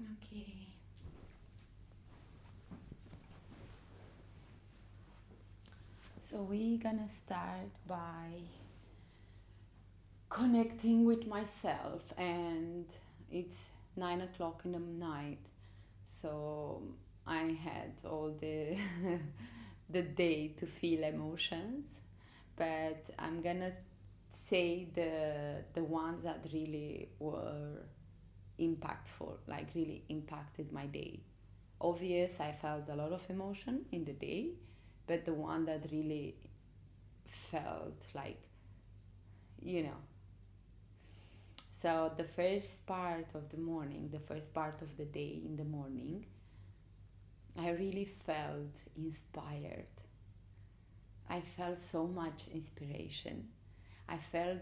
Okay. So we're gonna start by connecting with myself, and it's 9 o'clock in the night. So I had all the the day to feel emotions, but I'm gonna say the ones that really were impactful, like really impacted my day. Obvious, I felt a lot of emotion in the day, but the one that really felt like, you know. So the first part of the morning, the first part of the day in the morning, I really felt inspired. I felt so much inspiration. I felt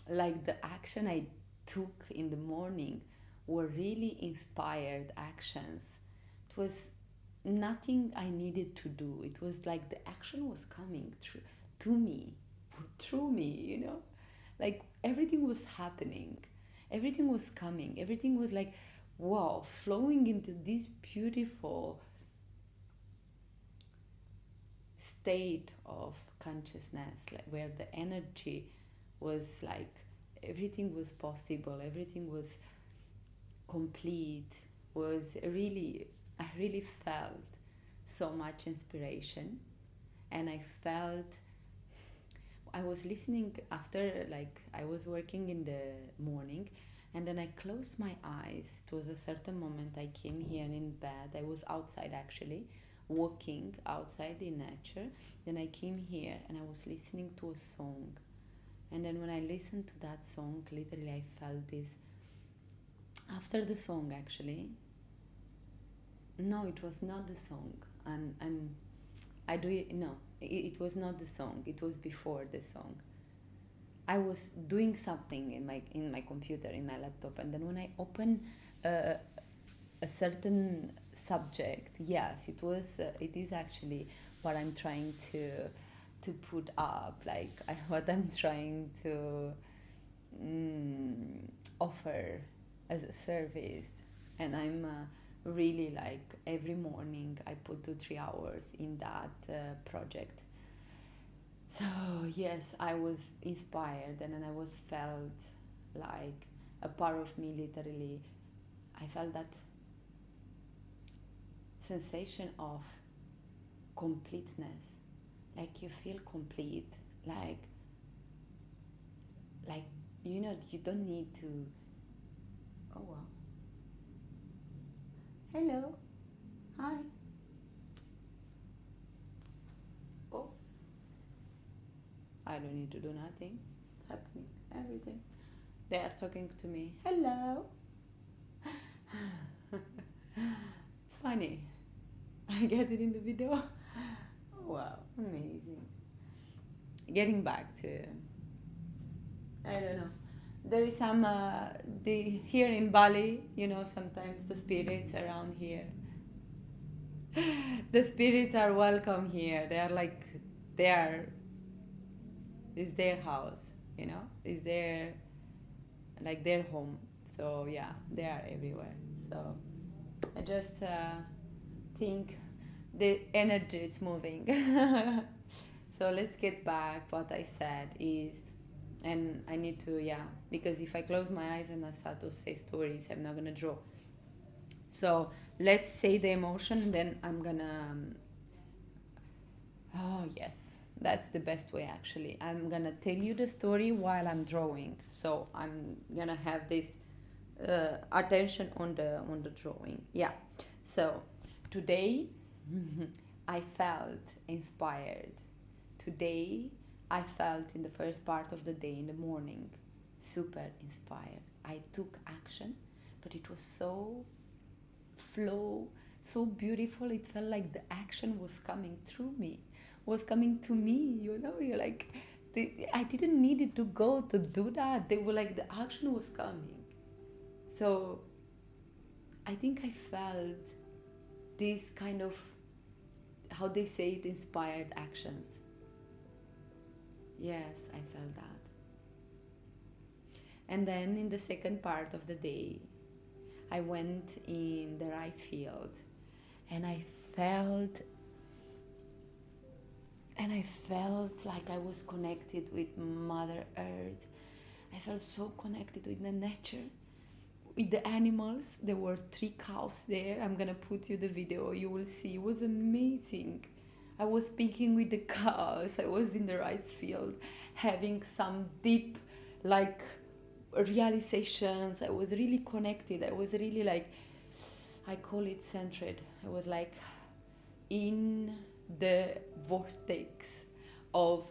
like the action I took in the morning were really inspired actions. It was nothing I needed to do. It was like the action was coming through to me, through me, Like everything was happening. Everything was coming. Everything was like, wow, flowing into this beautiful state of consciousness, like where the energy was like everything was possible, everything was complete, was really, I really felt so much inspiration. And I felt, I was listening after, like I was working in the morning, and then I closed my eyes. It was a certain moment I came here in bed. I was outside actually, walking outside in nature. Then I came here and I was listening to a song. And then when I listened to that song, literally I felt this. After the song, actually, no, it was not the song. And I do it, no, it was not the song. It was before the song. I was doing something in my computer, in my laptop, and then when I opened uh, a certain subject, yes, it is actually what I'm trying to put up, like what I'm trying to offer as a service. And I'm really like every morning I put 2-3 hours in that project. So yes, I was inspired, and then I was felt like a part of me, literally. I felt that sensation of completeness, like you feel complete, like like you don't need to. Oh wow, hello, hi. Oh, I don't need to do nothing. It's happening, everything. They are talking to me. Hello. It's funny. I get it in the video. Oh, wow, amazing. Getting back to, I don't know. There is some the here in Bali. Sometimes the spirits around here. The spirits are welcome here. They are like, they are. It's their house. It's their, like their home. So yeah, they are everywhere. So I just think the energy is moving. So let's get back. What I said is, and I need to, yeah, because if I close my eyes and I start to say stories, I'm not gonna draw. So let's say the emotion, then I'm gonna. Oh yes, that's the best way actually. I'm gonna tell you the story while I'm drawing. So I'm gonna have this attention on the drawing. Yeah. So today I felt inspired. Today I felt in the first part of the day in the morning super inspired. I took action, but it was so flow, so beautiful. It felt like the action was coming through me, was coming to me. You're like, I didn't need it to go to do that. They were like, the action was coming. So I think I felt this kind of, how they say it, inspired actions. Yes, I felt that. And then in the second part of the day, I went in the rice field, and felt I felt like I was connected with Mother Earth. I felt so connected with the nature, with the animals. There were 3 cows there. I'm gonna put you the video, you will see. It was amazing. I was speaking with the cows. I was in the rice field having some deep, like, realizations. I was really connected. I was really, like, I call it centered. I was like in the vortex of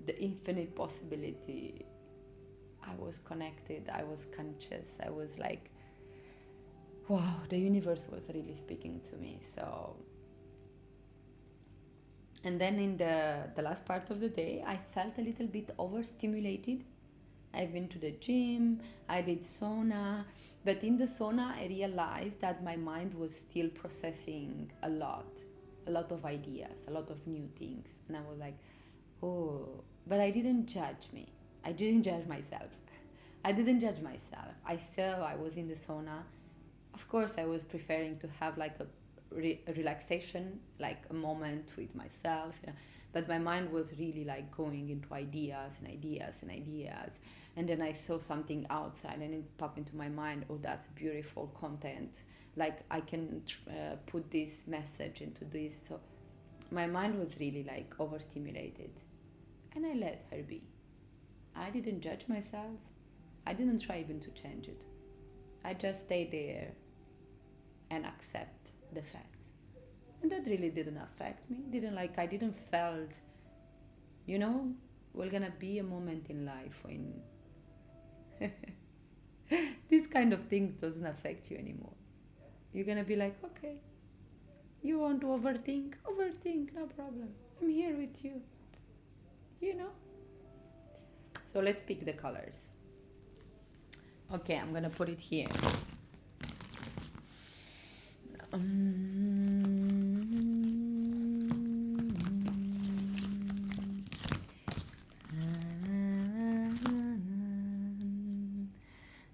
the infinite possibility. I was connected, I was conscious, I was like, wow, the universe was really speaking to me. So, and then in the last part of the day, I felt a little bit overstimulated. I've been to the gym, I did sauna, but in the sauna, I realized that my mind was still processing a lot of ideas, a lot of new things. And I was like, oh, but I didn't judge me. I didn't judge myself. I didn't judge myself. I was in the sauna. Of course, I was preferring to have like a relaxation, like a moment with myself, but my mind was really like going into ideas and ideas and ideas. And then I saw something outside and it popped into my mind, oh, that's beautiful content. Like I can put this message into this. So my mind was really like overstimulated. And I let her be. I didn't judge myself. I didn't try even to change it. I just stayed there and accept the facts. And that really didn't affect me. I didn't felt, we're gonna be a moment in life when this kind of things doesn't affect you anymore. You're gonna be like, okay, you want to overthink? Overthink, no problem. I'm here with you. So let's pick the colors. Okay, I'm gonna put it here.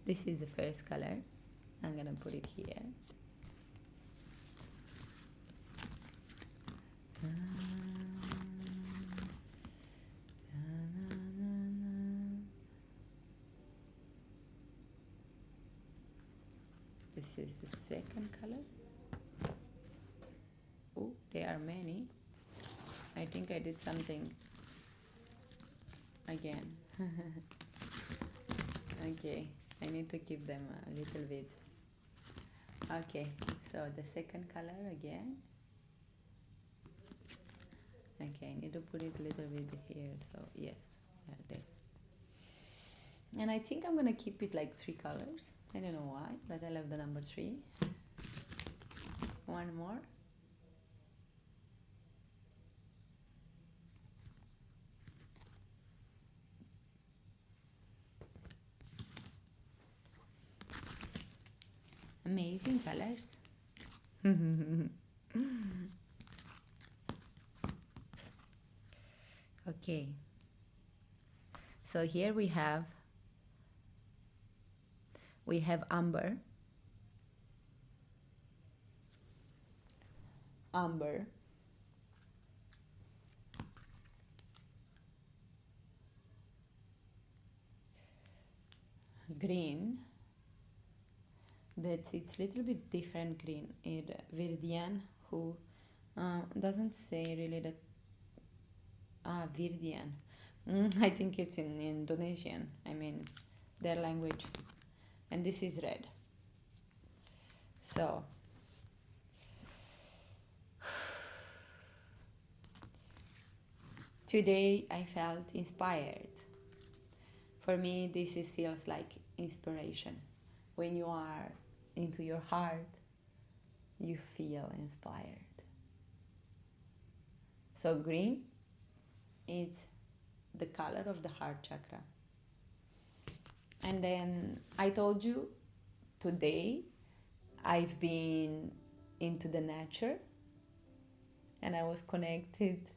This is the first color. I'm gonna put it here. This is the second color. Oh, there are many. I think I did something again. Okay, I need to keep them a little bit. Okay, so the second color again. Okay, I need to put it a little bit here. So yes, there. And I think I'm gonna keep it like 3 colors. I don't know why, but I love the number 3. One more. Amazing colors. Okay. So here we have amber, green. It's a little bit different green. Viridian, who doesn't say really that. Viridian. I think it's in Indonesian. I mean, their language. And this is red. So today I felt inspired. For me, feels like inspiration. When you are into your heart, you feel inspired. So green is the color of the heart chakra. And then I told you today I've been into the nature and I was connected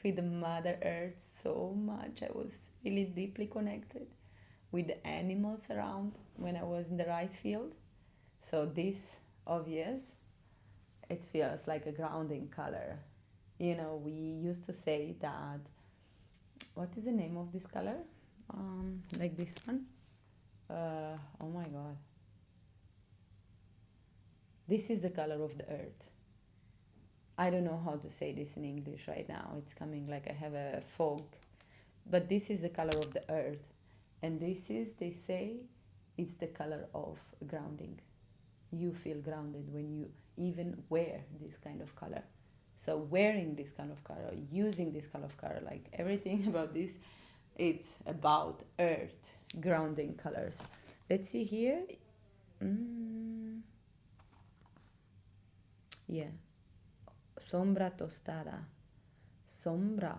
with the Mother Earth so much. I was really deeply connected with the animals around when I was in the rice field. So this, obvious, it feels like a grounding color. You know, we used to say that, what is the name of this color? Like this one. Oh my god. This is the color of the earth. I don't know how to say this in English right now. It's coming like I have a fog. But this is the color of the earth. And this is, they say, it's the color of grounding. You feel grounded when you even wear this kind of color. So wearing this kind of color, using this kind of color, like everything about this, it's about earth, grounding colors. Let's see here. Yeah. Sombra tostada. Sombra.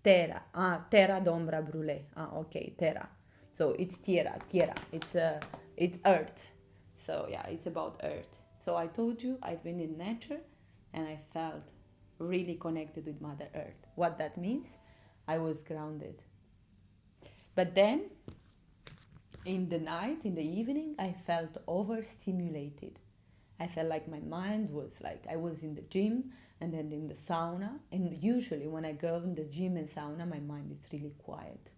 Terra. Ah, terra d'ombra brûlée. Ah, okay, terra. So it's tierra, tierra. It's earth. So yeah, it's about earth. So I told you I've been in nature and I felt really connected with Mother Earth. What that means, I was grounded. But then in the night, in the evening, I felt overstimulated. I felt like my mind was like I was in the gym and then in the sauna. And usually when I go in the gym and sauna, my mind is really quiet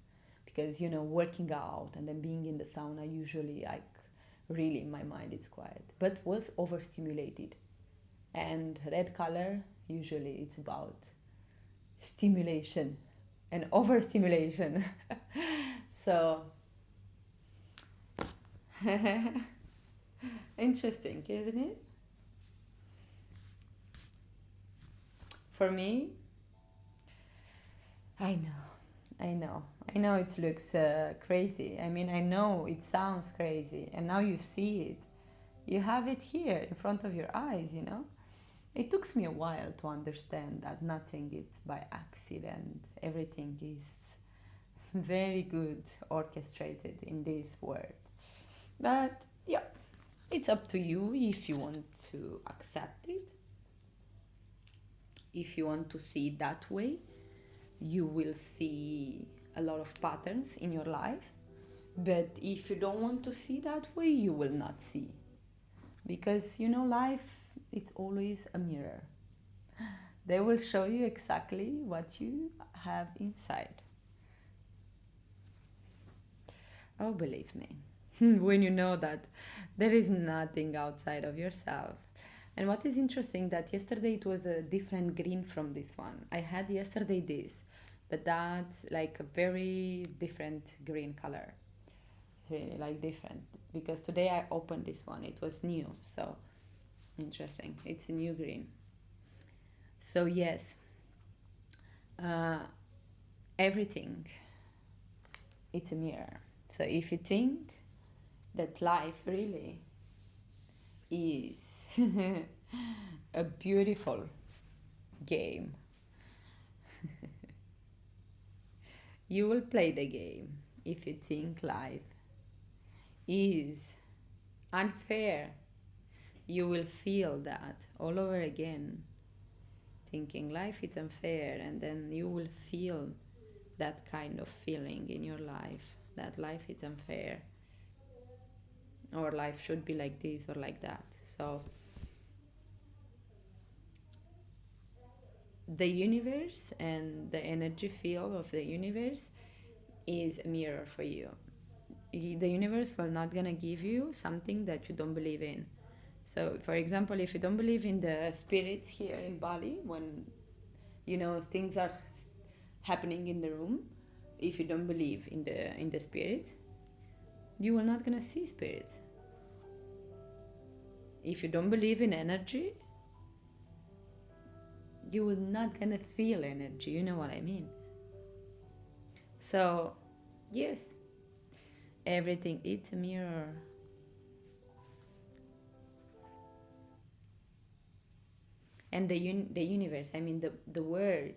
because, you know, working out and then being in the sauna, usually like really my mind is quiet, but was overstimulated. And red color, usually it's about stimulation and overstimulation. So interesting, isn't it? For me, I know, I know it looks crazy. I mean, I know it sounds crazy, and now you see it. You have it here in front of your eyes, you know? It took me a while to understand that nothing is by accident, everything is very good orchestrated in this world. But yeah, it's up to you if you want to accept it. If you want to see it that way, you will see a lot of patterns in your life. But if you don't want to see that way, you will not see. Because you know, life it's always a mirror. They will show you exactly what you have inside. Oh, believe me, when you know that there is nothing outside of yourself. And what is interesting that yesterday it was a different green from this one. I had yesterday this, but that's like a very different green color. It's really like different because today I opened this one. It was new, so interesting. It's a new green. So yes, uh, everything it's a mirror. So if you think that life really is a beautiful game, you will play the game. If you think life is unfair, you will feel that all over again, thinking life is unfair, and then you will feel that kind of feeling in your life that life is unfair or life should be like this or like that. So the universe and the energy field of the universe is a mirror for you. The universe will not gonna give you something that you don't believe in. So for example, if you don't believe in the spirits here in Bali, when you know things are happening in the room, if you don't believe in the spirits, you will not gonna see spirits. If you don't believe in energy, you will not gonna feel energy. You know what I mean? So yes, everything is a mirror. And the universe, I mean the word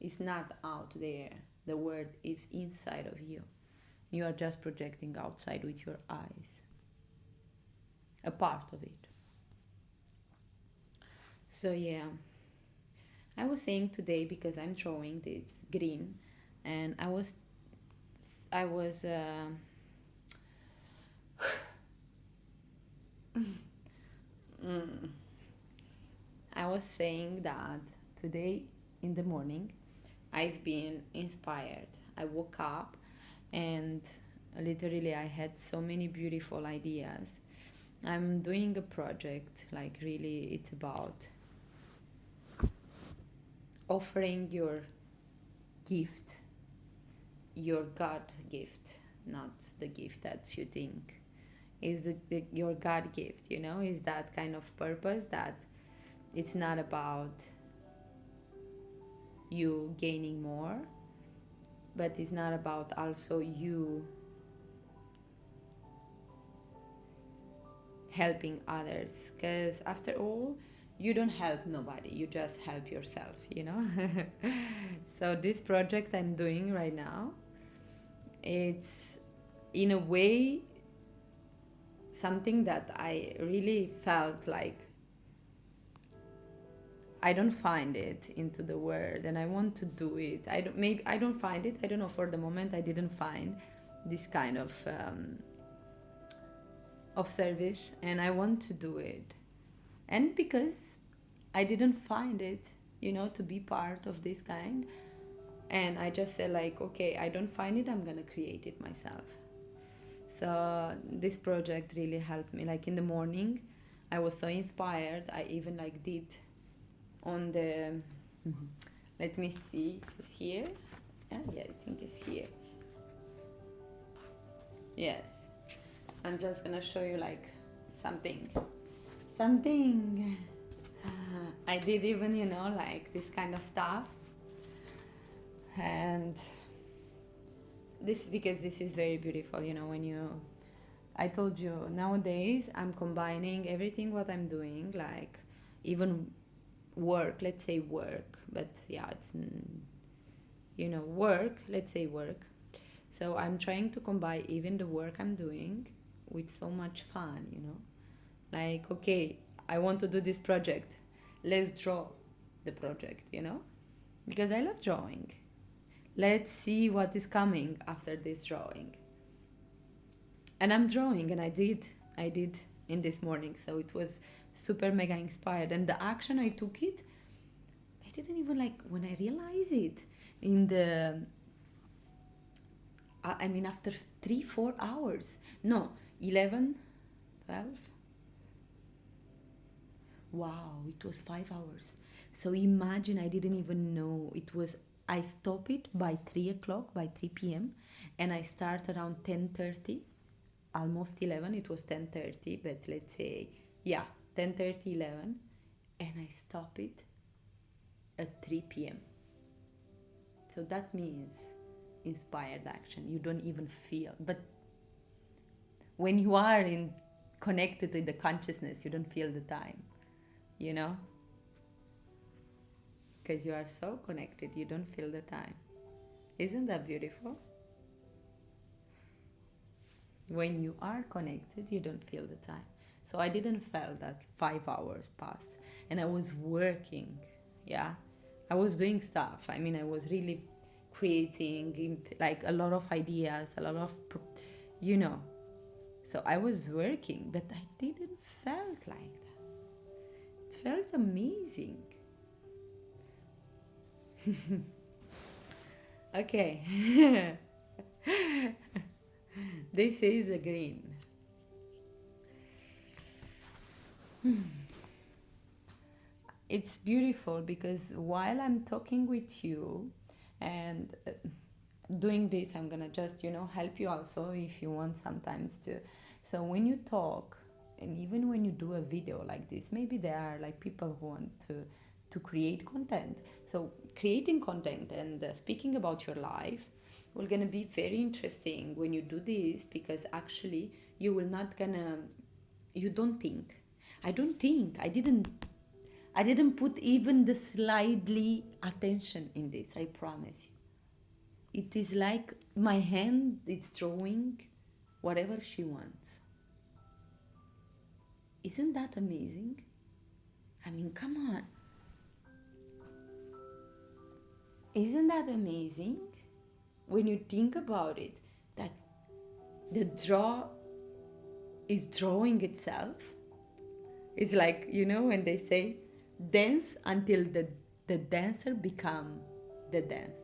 is not out there. The word is inside of you. You are just projecting outside with your eyes a part of it. So yeah, I was saying today because I'm drawing this green, and I was I was mm, I was saying that today in the morning I've been inspired. I woke up and literally I had so many beautiful ideas. I'm doing a project, like really it's about offering your gift, your God gift, not the gift that you think is your God gift, is that kind of purpose that it's not about you gaining more, but it's not about also you helping others, because after all you don't help nobody, you just help yourself. So this project I'm doing right now, it's in a way something that I really felt like I don't find it into the word and I want to do it. I don't find it. I don't know, for the moment I didn't find this kind of service and I want to do it. And because I didn't find it, to be part of this kind, and I just said like, okay, I don't find it, I'm going to create it myself. So this project really helped me. Like in the morning, I was so inspired. I even like did on the let me see, it's here. Yeah, I think it's here. Yes, I'm just gonna show you like something I did, even like this kind of stuff. And this, because this is very beautiful, when I told you nowadays I'm combining everything what I'm doing, like even work, let's say work, but yeah, it's work, let's say work. So I'm trying to combine even the work I'm doing with so much fun, like, okay, I want to do this project, let's draw the project, because I love drawing. Let's see what is coming after this drawing. And I'm drawing, and I did in this morning, so it was super mega inspired. And the action I took it, I didn't even like when I realized it in the I mean after 3-4 hours, no, 11, 12. Wow, it was 5 hours. So imagine, I didn't even know it was. I stopped it by 3 o'clock, by 3 p.m. and I start around 10:30, almost 11. It was 10:30, but let's say, yeah, 10:30, 11, and I stop it at 3 p.m. So that means inspired action. You don't even feel, but when you are in connected with the consciousness, you don't feel the time, because you are so connected, you don't feel the time. Isn't that beautiful? When you are connected, you don't feel the time. So I didn't feel that 5 hours passed, and I was working. Yeah, I was doing stuff. I mean, I was really creating like a lot of ideas, a lot of so I was working, but I didn't felt like that. It felt amazing. Okay. This is a green. It's beautiful because while I'm talking with you and doing this, I'm gonna just help you also if you want sometimes to. So when you talk, and even when you do a video like this, maybe there are like people who want to create content. So creating content and speaking about your life will gonna be very interesting when you do this, because actually you will not gonna, you don't think, I didn't put even the slightly attention in this, I promise you. It is like my hand is drawing whatever she wants. Isn't that amazing? I mean, come on. Isn't that amazing? When you think about it, the draw is drawing itself. It's like, when they say dance until the dancer become the dance.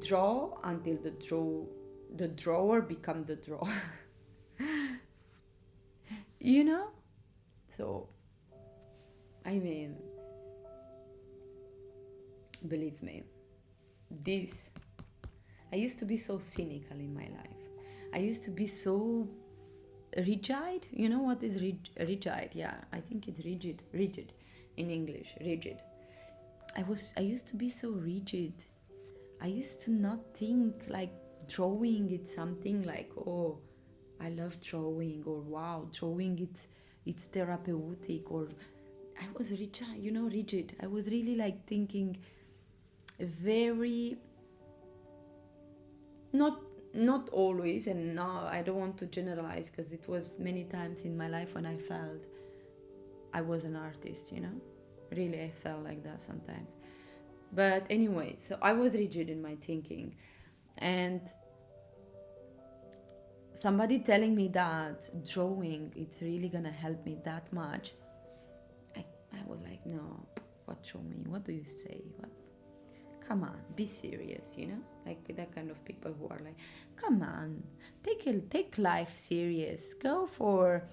Draw until the drawer become the draw. you know? So, I mean, believe me, this, I used to be so cynical in my life. I used to be so rigid. You know what is rigid? Yeah, I think it's rigid in English, rigid. I used to be so rigid. I used to not think like drawing it's something like, oh, I love drawing, or wow, drawing it's therapeutic, or I was rigid. I was really like thinking very, not always, and now I don't want to generalize, because it was many times in my life when I felt I was an artist, really I felt like that sometimes. But anyway, so I was rigid in my thinking, and somebody telling me that drawing it's really gonna help me that much, I was like, no, what drawing, what do you say, what, come on, be serious, like that kind of people who are like, come on, take life serious, go for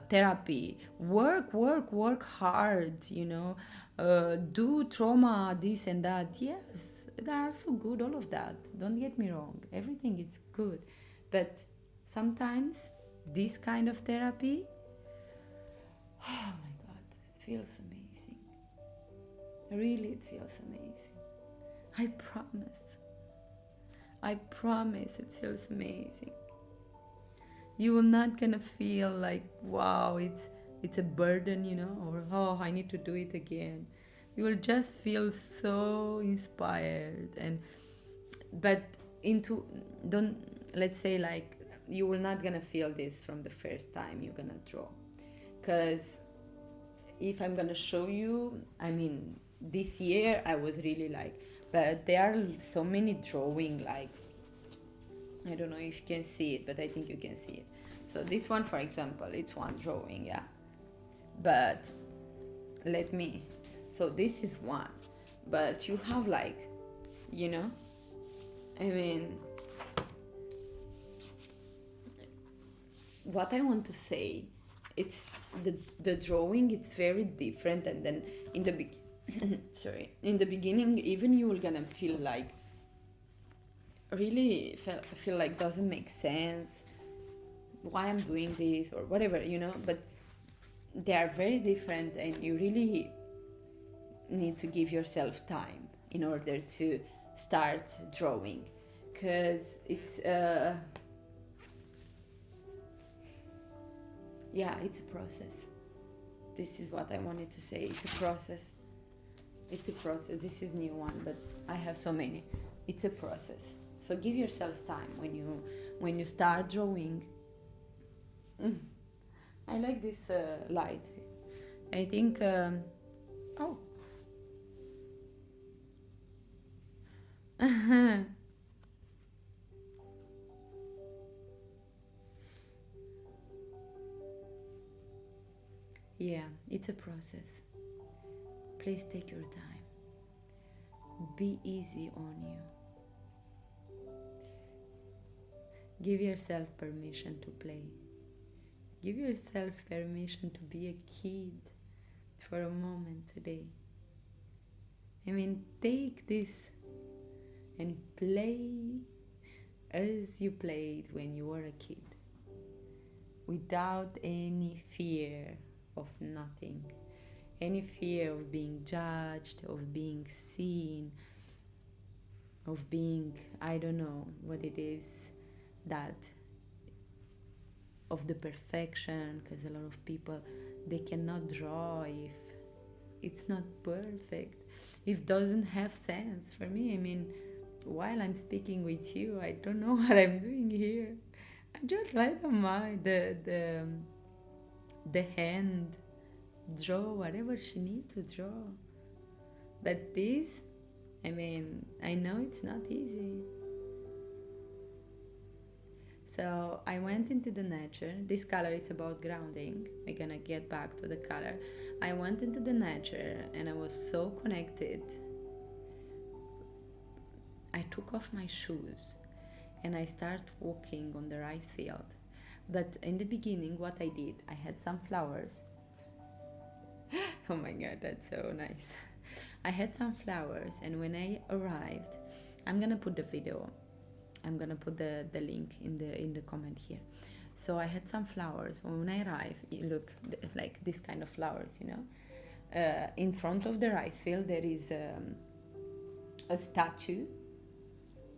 therapy, work hard, do trauma, this and that. Yes, they are so good, all of that, don't get me wrong, everything is good, but sometimes this kind of therapy, oh my god, it feels amazing, really, it feels amazing. I promise it feels amazing. You will not gonna feel like, wow, it's a burden, or oh, I need to do it again. You will just feel so inspired, but don't, let's say, like, you will not gonna feel this from the first time you're gonna draw, because if I'm gonna show you, I mean, this year I was really like, but there are so many drawing, like, I don't know if you can see it, but I think you can see it. So this one, for example, it's one drawing, yeah, but so this is one, but you have like, I mean, what I want to say, it's the drawing, it's very different, and then in the in the beginning, even you will gonna feel like, really feel like doesn't make sense, why I'm doing this or whatever, but they are very different, and you really need to give yourself time in order to start drawing, because it's it's a process. This is what I wanted to say. It's a process. This is new one, but I have so many. It's a process. So give yourself time when you start drawing. I like this light. I think oh. Yeah, it's a process. Please take your time. Be easy on you. Give yourself permission to play. Give yourself permission to be a kid for a moment today. I mean, take this and play as you played when you were a kid, without any fear of nothing, any fear of being judged, of being seen, of being, I don't know what it is, that of the perfection, because a lot of people, they cannot draw if it's not perfect, if it doesn't have sense. For me, I mean, while I'm speaking with you, I don't know what I'm doing here. I just let the hand draw whatever she needs to draw. But this, I mean, I know it's not easy. So I went into the nature. This color is about grounding. We're gonna get back to the color. I went into the nature and I was so connected. I took off my shoes and I started walking on the rice field. But in the beginning, what I did, I had some flowers. Oh my god, that's so nice. I had some flowers, and when I arrived, I'm gonna put the video. I'm gonna put the link in the comment here. So I had some flowers. When I arrived, you look like this kind of flowers, you know. In front of the rice field, there is a statue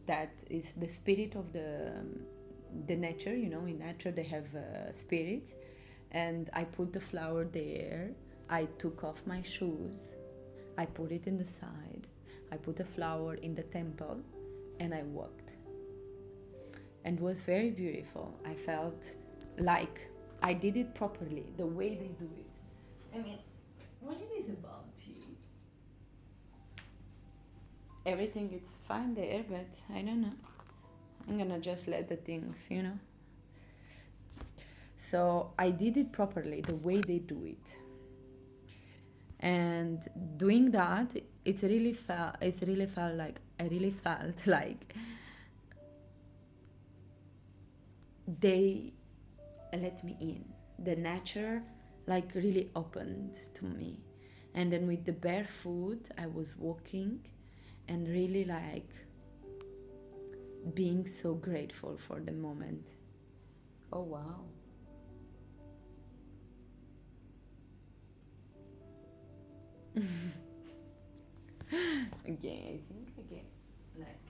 that is the spirit of the nature. You know, in nature they have spirits, and I put the flower there. I took off my shoes. I put it in the side. I put the flower in the temple, and I walked. And it was very beautiful. I felt like I did it properly, the way they do it. I mean, what it is about you? Everything is fine there, but I don't know. I'm gonna just let the things, you know. So I did it properly, the way they do it. And doing that, it really felt like I really felt like they let me in. The nature like really opened to me. And then with the barefoot, I was walking and really like being so grateful for the moment. Oh wow. Again, I think again, like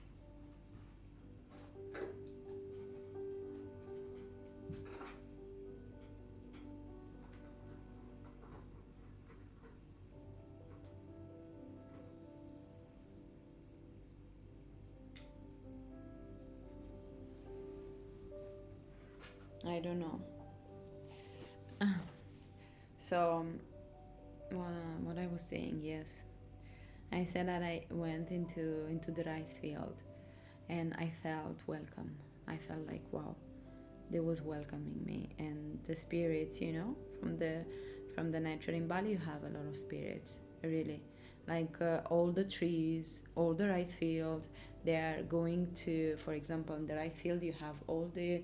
I don't know. So what I was saying, yes, I said that I went into the rice field, and I felt welcome. I felt like wow, they was welcoming me, and the spirits, you know, from the nature in Bali, you have a lot of spirits, really, like all the trees, all the rice fields. They are going to, for example, in the rice field, you have all the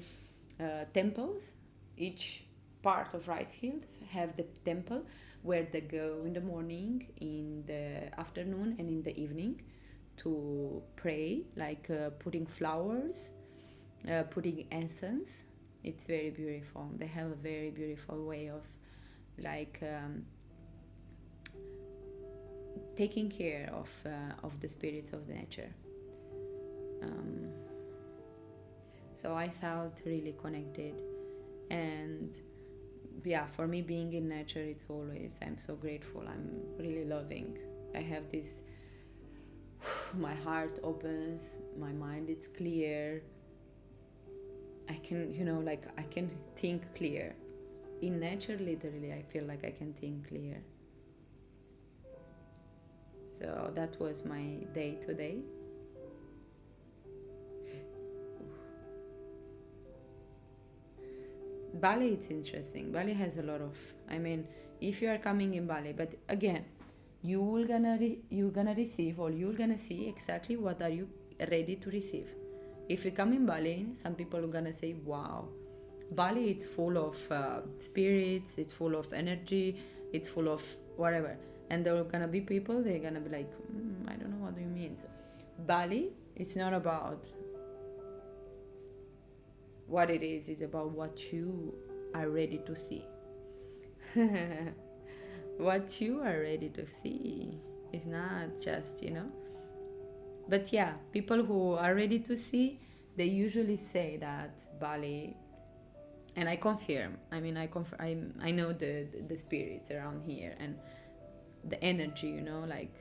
temples. Each part of rice field have the temple where they go in the morning, in the afternoon, and in the evening to pray, like putting flowers, putting incense. It's very beautiful. They have a very beautiful way of like taking care of the spirits of nature. So I felt really connected, and yeah, for me being in nature, it's always, I'm so grateful. I'm really loving. I have this, my heart opens, my mind is clear. I can, you know, like I can think clear. In nature, literally, I feel like I can think clear. So that was my day today. Bali, it's interesting. Bali has a lot of, I mean, if you are coming in Bali, but again, you're gonna receive, or you're gonna see exactly what are you ready to receive. If you come in Bali, some people are gonna say, wow, Bali, it's full of spirits, it's full of energy, it's full of whatever. And there are gonna be people, they're gonna be like, I don't know what do you mean. So, Bali, it's not about what it is, it's about what you are ready to see. What you are ready to see is not just, you know. But yeah, people who are ready to see, they usually say that Bali, and I confirm. I mean, I know the spirits around here and the energy, you know, like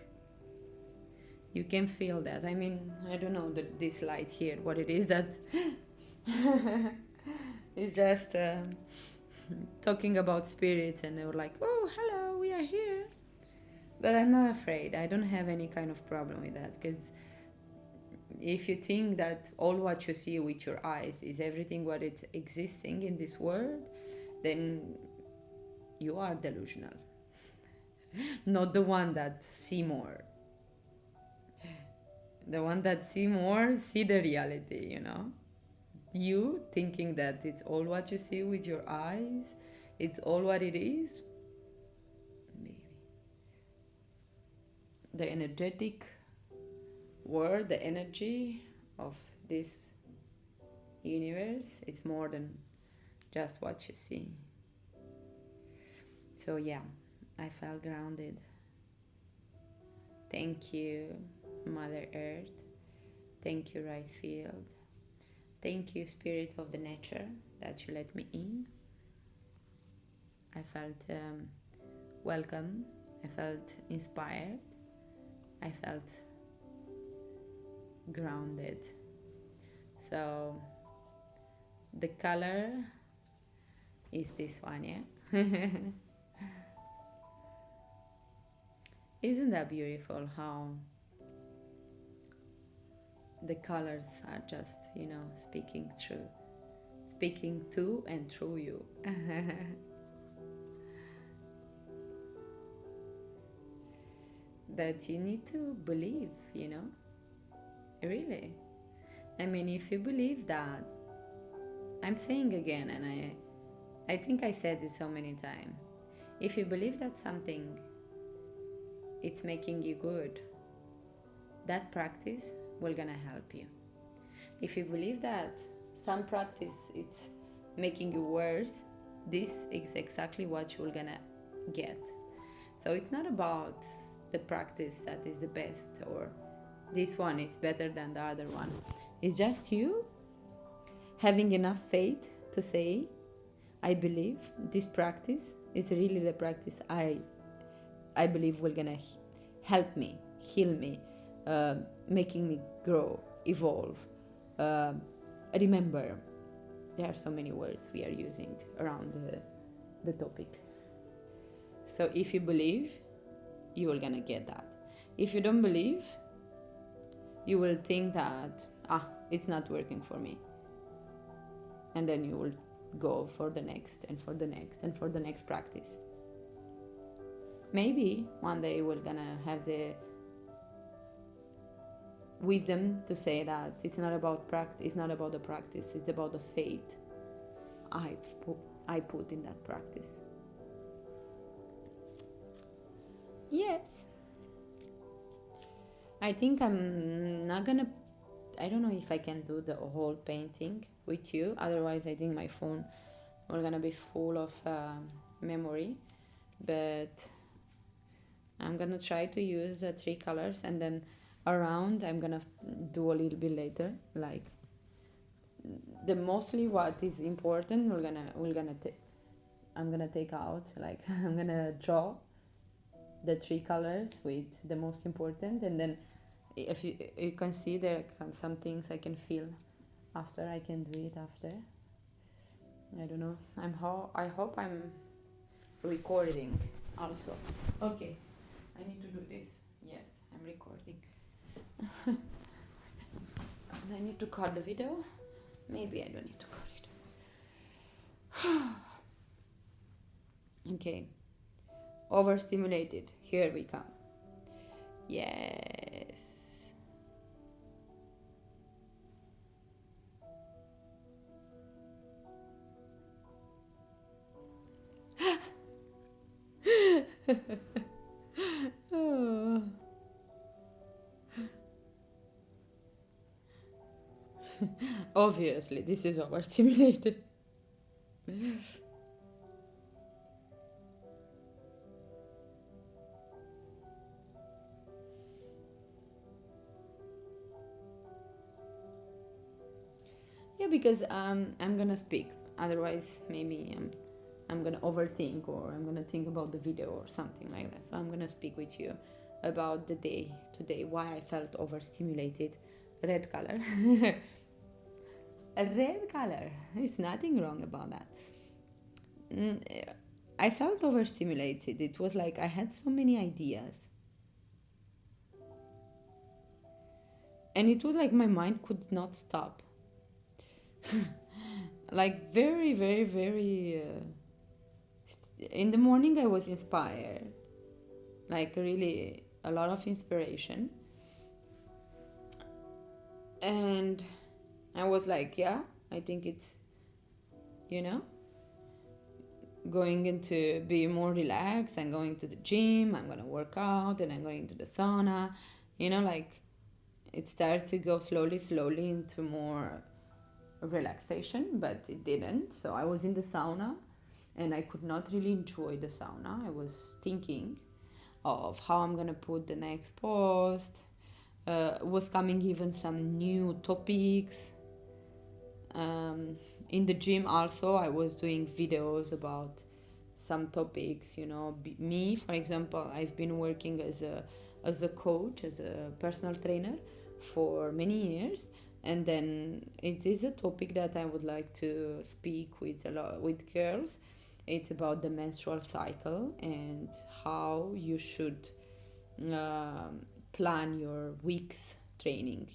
you can feel that. I mean, I don't know this light here, what it is that it's just talking about spirits, and they were like, oh, hello, we are here. But I'm not afraid. I don't have any kind of problem with that, because if you think that all what you see with your eyes is everything what it's existing in this world, then you are delusional, not the one that see more. The one that see more see the reality, you know. You thinking that it's all what you see with your eyes, it's all what it is, maybe. The energetic world, the energy of this universe, it's more than just what you see. So yeah, I felt grounded. Thank you, Mother Earth. Thank you, Right Field. Thank you, Spirit of the Nature, that you let me in. I felt welcome. I felt inspired. I felt grounded. So the color is this one, yeah? Isn't that beautiful how the colors are just, you know, speaking to and through you. But you need to believe, you know, really. I mean, if you believe that, I'm saying again, and I think I said it so many times, if you believe that something, it's making you good, that practice will gonna help you. If you believe that some practice it's making you worse, this is exactly what you're gonna get. So it's not about the practice that is the best, or this one it's better than the other one. It's just you having enough faith to say, I believe this practice is really the practice I believe will gonna help me, heal me, making me grow, evolve. Remember, there are so many words we are using around the topic. So if you believe, you will gonna get that. If you don't believe, you will think that it's not working for me, and then you will go for the next and for the next and for the next practice. Maybe one day we're gonna have the wisdom to say that it's not about practice, it's not about the practice, it's about the faith I put in that practice. Yes. I think I'm not gonna, I don't know if I can do the whole painting with you, otherwise I think my phone will gonna be full of memory, but I'm gonna try to use 3 colors, and then around I'm gonna do a little bit later, like the mostly what is important I'm gonna take out, like I'm gonna draw the 3 colors with the most important, and then if you can see there some things I can feel after, I can do it after. I don't know, I hope I'm recording also. Okay, I need to do this. Yes, I'm recording. I need to cut the video. Maybe I don't need to cut it. Okay. Overstimulated. Here we come. Yes. Oh. Obviously, this is overstimulated. Yeah, because I'm gonna speak. Otherwise, maybe I'm gonna overthink, or I'm gonna think about the video or something like that. So I'm gonna speak with you about the day today, why I felt overstimulated. Red color. A red color. There's nothing wrong about that. I felt overstimulated. It was like I had so many ideas. And it was like my mind could not stop. Like very, very, very. In the morning, I was inspired, like really a lot of inspiration. And I was like, yeah, I think it's, you know, going into be more relaxed. I'm going to the gym, I'm gonna work out, and I'm going to the sauna. Like it started to go slowly, slowly into more relaxation, but it didn't. So I was in the sauna and I could not really enjoy the sauna. I was thinking of how I'm gonna put the next post. Was coming even some new topics. In the gym also, I was doing videos about some topics. Me, for example, I've been working as a coach, as a personal trainer for many years, and then it is a topic that I would like to speak with a lot with girls. It's about the menstrual cycle and how you should plan your week's training,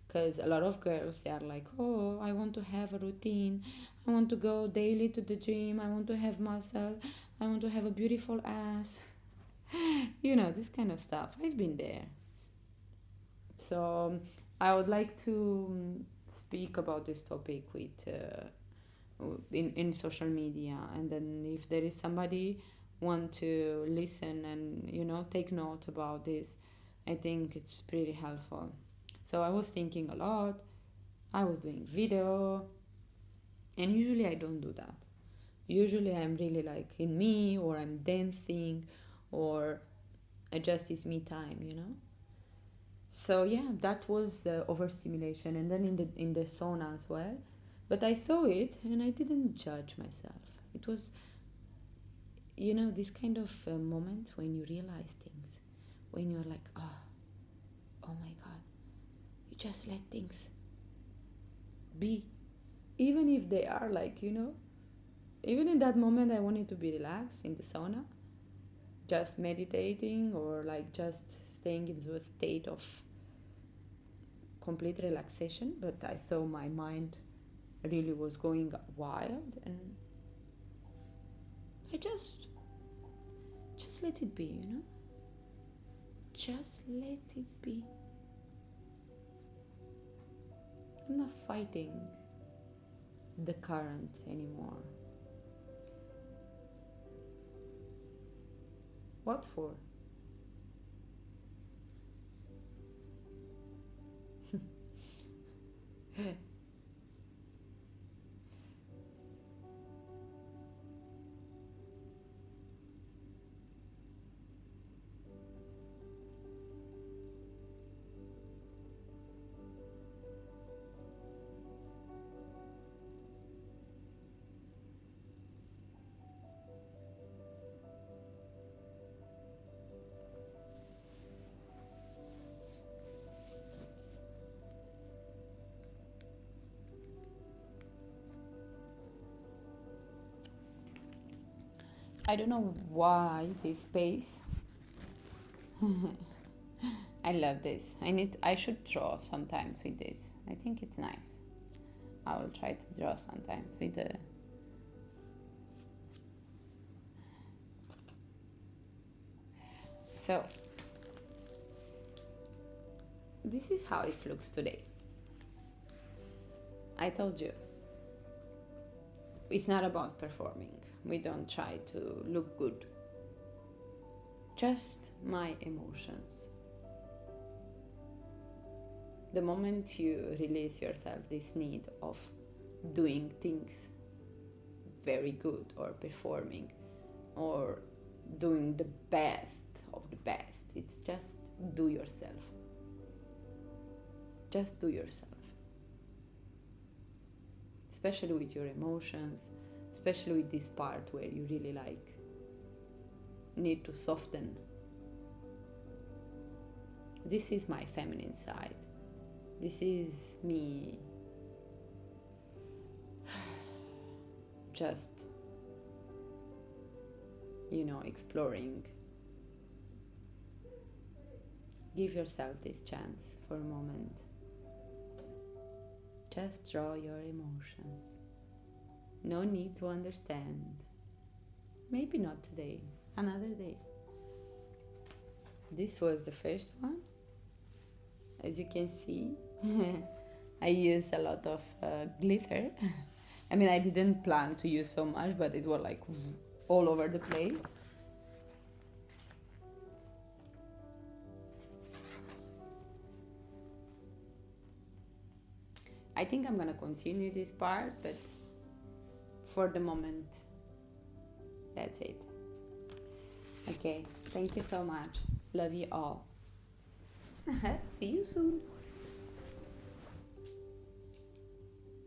because a lot of girls, they are like, oh, I want to have a routine, I want to go daily to the gym, I want to have muscle, I want to have a beautiful ass. This kind of stuff. I've been there. So I would like to speak about this topic with in social media, and then if there is somebody want to listen and take note about this, I think it's pretty helpful. So I was thinking a lot. I was doing video, and usually I don't do that. Usually I'm really like in me, or I'm dancing, or it just is me time. So yeah, that was the overstimulation, and then in the sauna as well. But I saw it and I didn't judge myself. It was, this kind of moment when you realize things, when you're like, oh my god, you just let things be, even if they are like, even in that moment I wanted to be relaxed in the sauna, just meditating, or like just staying into a state of complete relaxation. But I saw my mind really was going wild, and I just let it be. Just let it be. I'm not fighting the current anymore. What for? I don't know why this space. I love this. I should draw sometimes with this. I think it's nice. I will try to draw sometimes with the. So this is how it looks today. I told you, it's not about performing. We don't try to look good. Just my emotions. The moment you release yourself this need of doing things very good, or performing, or doing the best of the best, it's just do yourself. Just do yourself. Especially with your emotions, especially with this part where you really like need to soften. This is my feminine side. This is me just, exploring Give yourself this chance for a moment. Just draw your emotions. No need to understand. Maybe not today, another day. This was the first one. As you can see, I use a lot of glitter. I mean, I didn't plan to use so much, but it was like all over the place. I think I'm gonna continue this part, but for the moment, that's it. Okay, thank you so much. Love you all. See you soon.